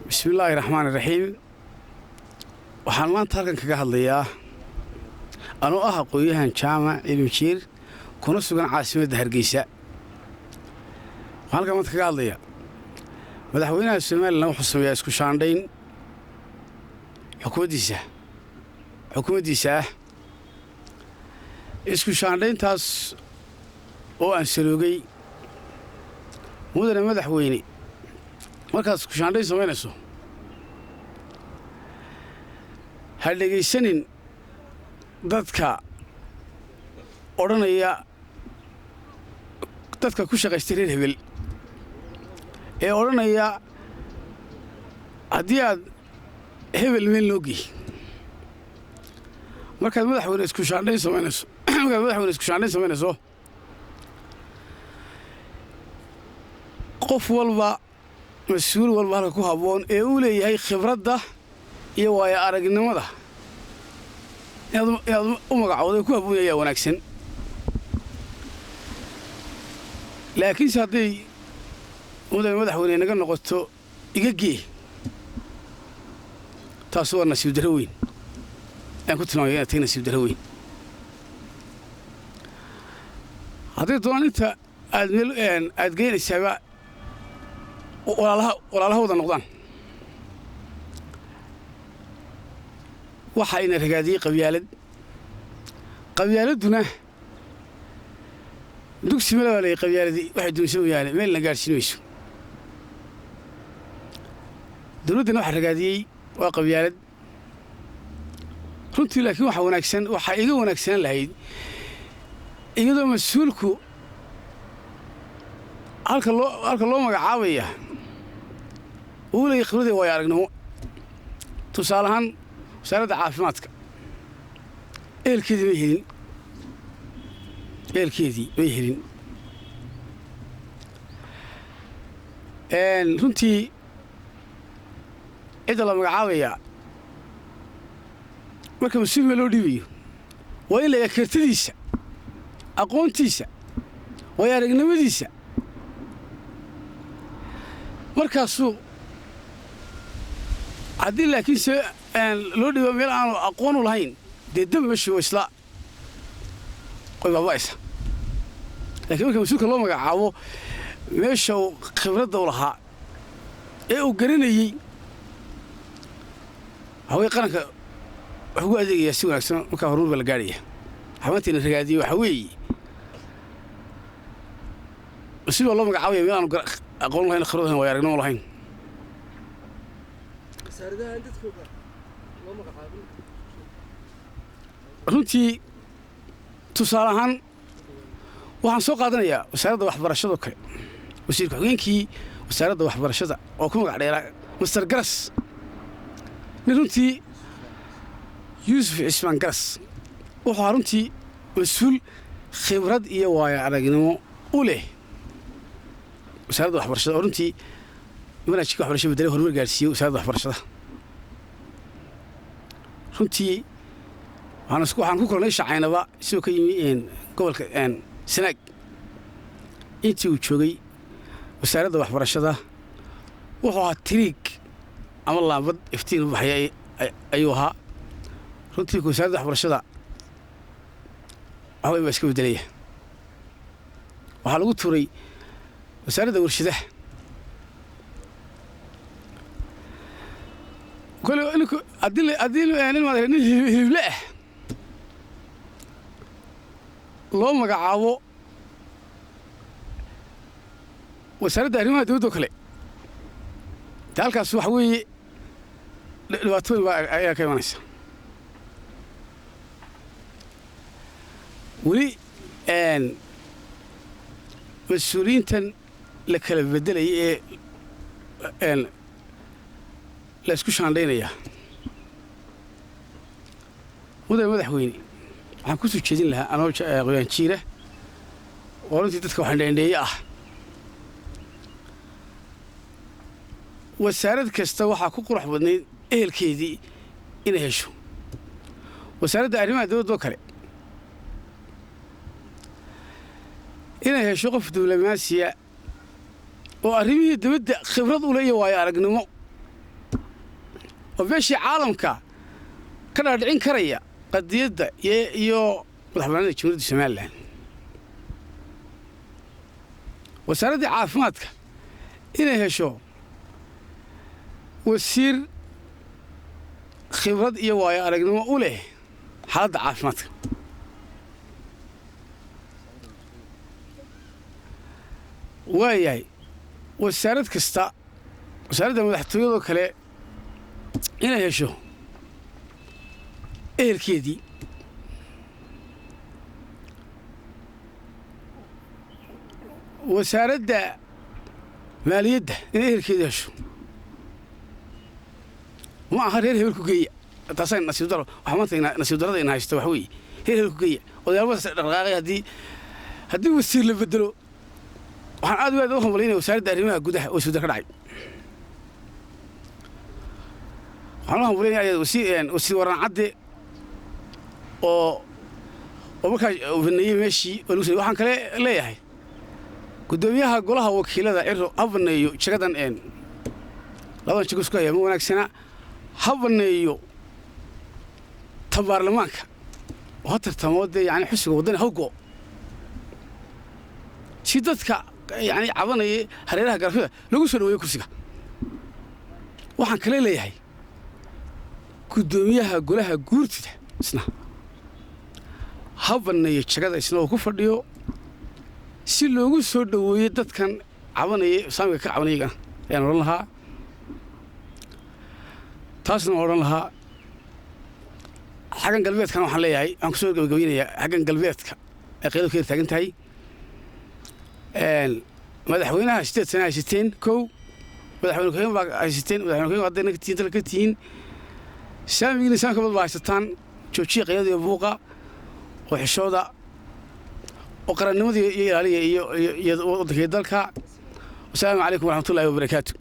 بسم الله الرحمن الرحيم. waxaan maanta halkan kaga hadlayaa anoo ah aqoonyahan jaamac ibn jiir kuna sugan caasimadda Hargeysa. halkan maanta kaga hadlayaa madaxweynaha Soomaaliland wuxuu sameeyay isku shaandhayn xukuumaddiisa isku shaandhayntaas oo aan saloogay mudane madaxweyne markaas isku shaandhayn samaynayso ha dhegaysanin dadka odhanaya dadka ku shaqaystay reer hebel ee odhanaya haddii aad hebel meel noo gey markaad madaxweyne isku shaandhayn samaynayso qof walba mas-uul walba halka ku habboon ee uu leeyahay khibradda iyo waayo aragnimada inaad u magacooday ku habboon ayaa wanaagsan. laakiinse hadday mudane madaxweyne naga noqoto iga gee taas waa nasiib darro weyn aan ku tilmaamaya inaad tahay nasiib darro weyn. hadday doonaan inta aad geynaysaaba walaalaha wada noqdaan waxa ina ragaadiyey qabyaaladduna dugsi mala waalay qabyaaladii waxay duunsan mooyaane meelna gaadhsiin mayso. dawladdana waxa ragaadiyey waa qabyaalad runtii. laakiin waxaa iga wanaagsanaan lahayd iyadoo mas-uulku halka loo magacaabaya uu leeyahay khibradii waayo aragnimo. tusaale ahaan wasaaradda caafimaadka eelkeedii may helin runtii cidda la magacaabayaa marka mas-uul meel loo dhiibayo waa in la eega kartidiisa, aqoontiisa, waayo aragnimadiisa. markaasuu haddii laakiinse loo dhiibo meel aanu aqoon u lahayn dee dam meeshu isla qoy baaba'aysa. laakiin marka mas-uulka loo magacaabo meesha uu khibradda u lahaa ee uu garanayey haway qaranka wax ugu adeegayaa si wanaagsan markaa horumar baa la gaadhaya. xabaantiina ragaadiyey waxaa weeye mas-uul baa loo magacaabaya meel aanu aqoon lahayn, khibrad lahayn, waayo aragnimo lahayn. runtii tusaale ahaan waxaan soo qaadanayaa wasaaradda waxbarashadoo kale wasiirka xogeenkii wasaaradda waxbarashada oo ku magac dheeraa master garas nin runtii yuusuf cismaan garas wuxuu runtii mas-uul khibrad iyo waayo aragnimo u leh wasaaradda waxbarashada oo runtii manhajka waxbarashada beddelay horumar gaarsiiyey wasaaradda waxbarashada. runtii waxaan ku kulnay shacaynaba isagoo ka yimi gobolka sanaag intii uu joogay wasaaradda waxbarashada wuxuu ahaa tiriig ama laambad iftiin u baxaya ayuu ahaa. runtii wasaaradda waxbarashada waxweyn baa iska beddelaya. waxaa lagu tuuray wasaaradda warshadaha. haddii nin hilible ah loo magacaabo wasaaradda arrimaha dawladda oo kale de halkaas waxa weeye dhibaatooyin ayaa ka imanaysa. weli mas-uuliyiintan la kala beddelaya ee la isku shaandhaynaya mudane madaxweyne waxaan ku soo jeedin lahaa anoo qoyaan jiira oo runtii dadka waxandheendheeye ah. wasaarad kasta waxaa ku qurux badnayd ehelkeedii inay hesho. wasaaradda arrimaha dawladda oo kale inay hesho qof diblomaasiya وأرمي دبد خبرة ولا يوايا رجنمو وبيشي عالمك كان أرجعين كريا قد يد يو مدحبنا جمهورية الشمال وسردي عافماتك إنه شو وسير خبرة يوايا رجنمو أوليه حالة عافماتك واياي وسارد كستا وسارد مدحتويدو كله إنه يشو إيركيدي وسارد ماليد إنه إيركيدي يشو ما آخر هير هيركوجية تصين نسيب درو وحمانت نسيب درو إنها يستوحوي هير هيركوجية وده بس رغاقي هدي وسير اللي بدلو waxaan aad u aad u hambalyeynaa wasaaradda arrimaha gudaha oo isbedel ka dhacay waxaan u hambalyeynaa wasiir waran cadde oo markaa baneeyey meeshii oo lagu waxaan kale leeyahay gudoomiyaha golaha wakiilada ciro ha baneeyo jagadan labadan jago isku haya ma wanaagsana ha baneeyo tan baarlamaanka oo ha tartamo dee yani xusbiga waddani hawgo si dadka يعني عضني هريرها قرفة لو سووا يكرسيها وحن كله ليه هاي كدوميها قولها قورتها سنا هبنا يشجع سنا وكفر ديو سلوا سودوا يدت كان عضني سامي كعضني كان يعني والله تاسنا والله حاجة قلبيت كانوا حليه هاي أنا كسور قويني حاجة قلبيت أقيلو كده تاجنت هاي مدحوينها 6 سنة 60 كو مدحوينهم بقى 60 مدحوينهم قدنا كتير تلقتين سامي لسان قبل باستان شوشي قيادة يبوقا وحشودة وقرن نمدي يالي يدك والسلام عليكم ورحمة الله وبركاته.